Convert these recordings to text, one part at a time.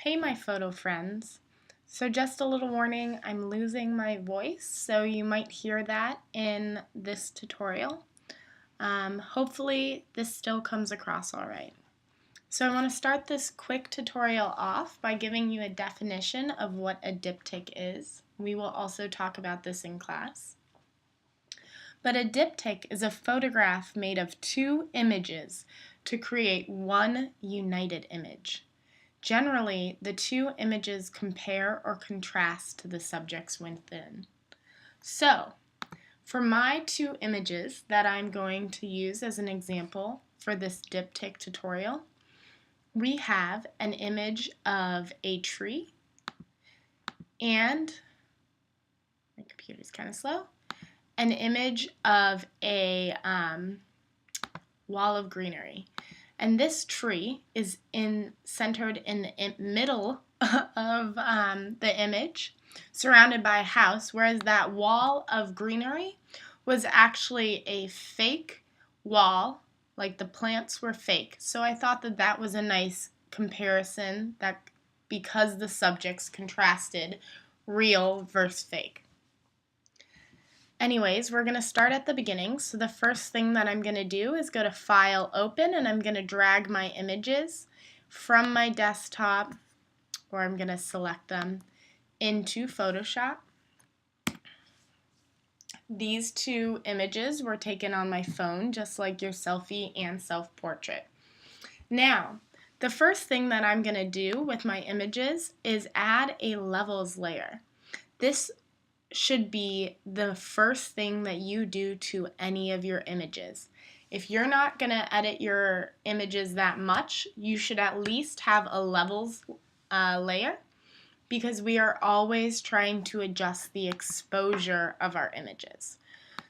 Hey my photo friends. So just a little warning, I'm losing my voice, so you might hear that in this tutorial. Hopefully this still comes across all right. So I want to start this quick tutorial off by giving you a definition of what a diptych is. We will also talk about this in class. But a diptych is a photograph made of two images to create one united image. Generally, the two images compare or contrast to the subjects within. So, for my two images that I'm going to use as an example for this diptych tutorial, we have an image of a tree and, my computer's kind of slow, an image of a wall of greenery. And this tree is centered in the middle of the image, surrounded by a house, whereas that wall of greenery was actually a fake wall, like the plants were fake. So I thought that that was a nice comparison, that because the subjects contrasted real versus fake. Anyways, we're going to start at the beginning. So the first thing that I'm going to do is go to File, Open, and I'm going to drag my images from my desktop, or I'm going to select them, into Photoshop. These two images were taken on my phone, just like your selfie and self-portrait. Now, the first thing that I'm going to do with my images is add a levels layer. This should be the first thing that you do to any of your images. If you're not going to edit your images that much, you should at least have a levels layer, because we are always trying to adjust the exposure of our images.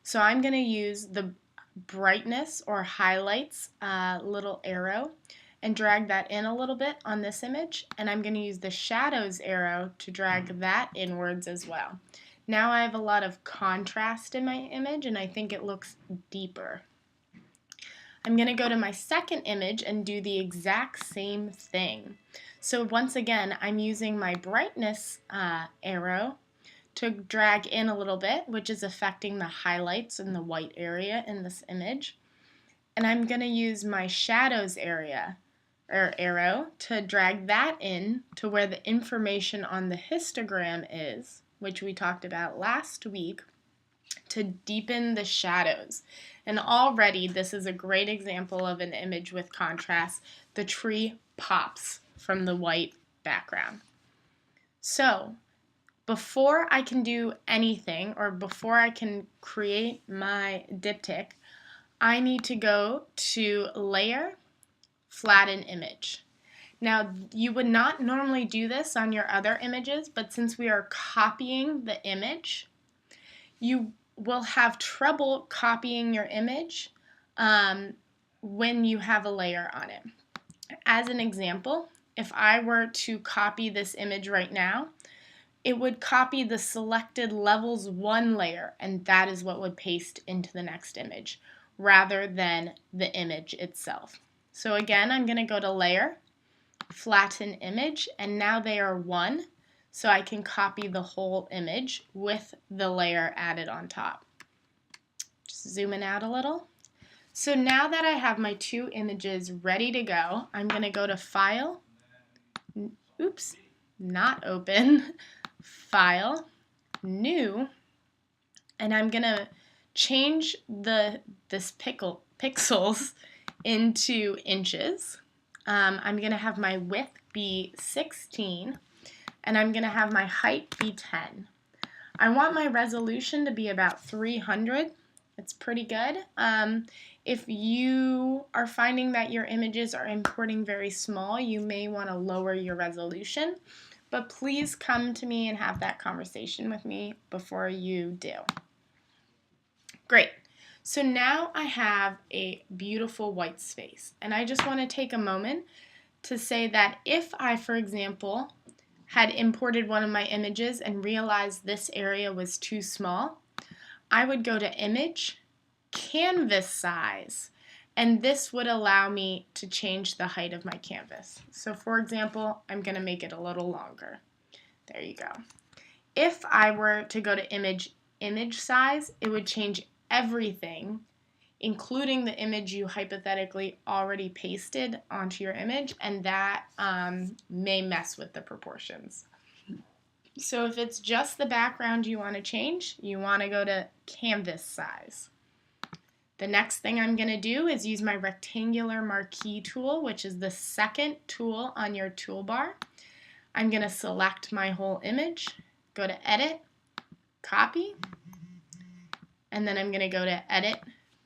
So I'm going to use the brightness or highlights little arrow and drag that in a little bit on this image, and I'm going to use the shadows arrow to drag that inwards as well. Now I have a lot of contrast in my image, and I think it looks deeper. I'm going to go to my second image and do the exact same thing. So once again, I'm using my brightness arrow to drag in a little bit, which is affecting the highlights in the white area in this image. And I'm going to use my shadows arrow to drag that in to where the information on the histogram is, which we talked about last week, to deepen the shadows. And already this is a great example of an image with contrast. The tree pops from the white background. So before I can do anything, or before I can create my diptych, I need to go to Layer, Flatten Image. Now, you would not normally do this on your other images, but since we are copying the image, you will have trouble copying your image when you have a layer on it. As an example, if I were to copy this image right now, it would copy the selected levels 1 layer, and that is what would paste into the next image, rather than the image itself. So again, I'm going to go to Layer, Flatten Image, and now they are one, so I can copy the whole image with the layer added on top. Just zooming out a little. So now that I have my two images ready to go, I'm going to go to File, oops, not Open, File, New, and I'm going to change this pixels into inches. I'm going to have my width be 16, and I'm going to have my height be 10. I want my resolution to be about 300. It's pretty good. If you are finding that your images are importing very small, you may want to lower your resolution, but please come to me and have that conversation with me before you do. Great. So now I have a beautiful white space, and I just want to take a moment to say that if I, for example, had imported one of my images and realized this area was too small, I would go to Image, Canvas Size, And this would allow me to change the height of my canvas. So for example, I'm going to make it a little longer. There you go. If I were to go to image size, it would change everything, including the image you hypothetically already pasted onto your image, and that may mess with the proportions. So if it's just the background you want to change, you want to go to canvas size. The next thing I'm going to do is use my rectangular marquee tool, which is the second tool on your toolbar. I'm going to select my whole image, go to Edit, Copy, and then I'm going to go to Edit,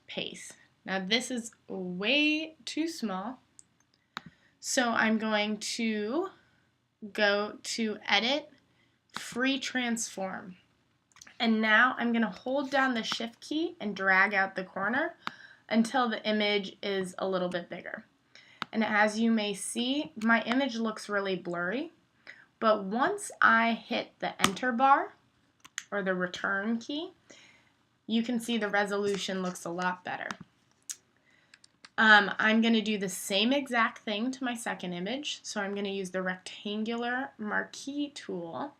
Paste. Now this is way too small, so I'm going to go to Edit, Free Transform. And now I'm going to hold down the Shift key and drag out the corner until the image is a little bit bigger. And as you may see, my image looks really blurry, but once I hit the Enter bar or the Return key, you can see the resolution looks a lot better. I'm going to do the same exact thing to my second image, so I'm going to use the rectangular marquee tool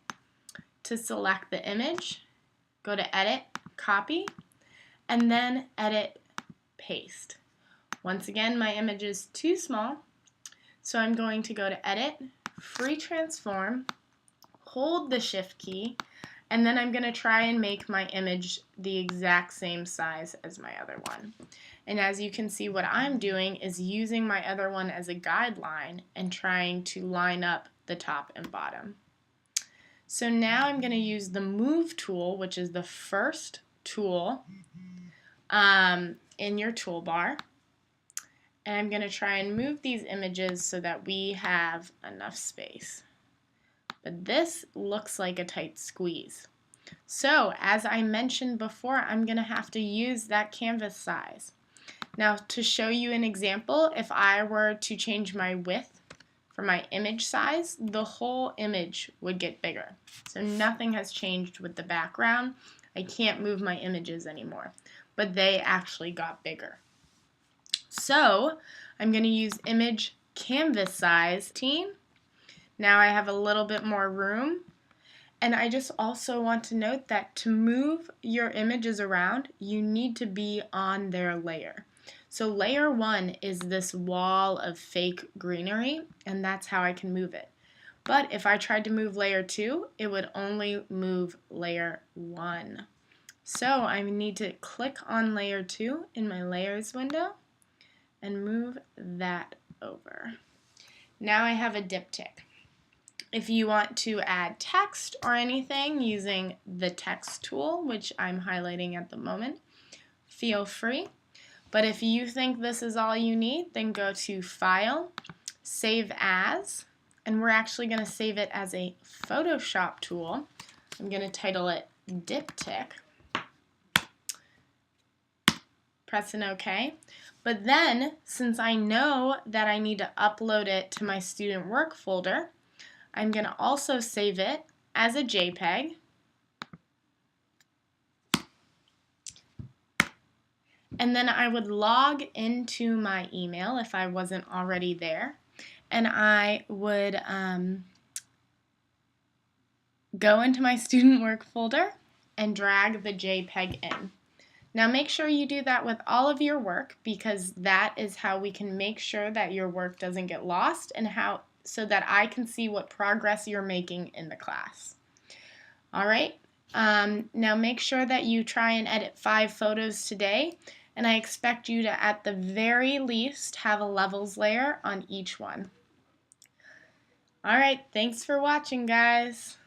to select the image, go to Edit, Copy, and then Edit, Paste. Once again, my image is too small, so I'm going to go to Edit, Free Transform, hold the Shift key, and then I'm going to try and make my image the exact same size as my other one. And as you can see, what I'm doing is using my other one as a guideline and trying to line up the top and bottom. So now I'm going to use the Move tool, which is the first tool in your toolbar. And I'm going to try and move these images so that we have enough space. But this looks like a tight squeeze. So as I mentioned before, I'm going to have to use that canvas size. Now to show you an example, if I were to change my width for my image size, the whole image would get bigger. So nothing has changed with the background. I can't move my images anymore, but they actually got bigger. So I'm going to use image canvas size 15. Now I have a little bit more room. And I just also want to note that to move your images around, you need to be on their layer. So layer 1 is this wall of fake greenery, and that's how I can move it. But if I tried to move layer 2, it would only move layer 1. So I need to click on layer 2 in my layers window and move that over. Now I have a diptych. If you want to add text or anything using the text tool, which I'm highlighting at the moment, feel free. But if you think this is all you need, then go to File, Save As, and we're actually going to save it as a Photoshop tool. I'm going to title it Diptych. Press an OK. But then, since I know that I need to upload it to my student work folder, I'm going to also save it as a JPEG. And then I would log into my email if I wasn't already there. And I would go into my student work folder and drag the JPEG in. Now make sure you do that with all of your work, because that is how we can make sure that your work doesn't get lost, and so that I can see what progress you're making in the class. All right, now make sure that you try and edit 5 photos today, and I expect you to at the very least have a levels layer on each one. All right, thanks for watching, guys.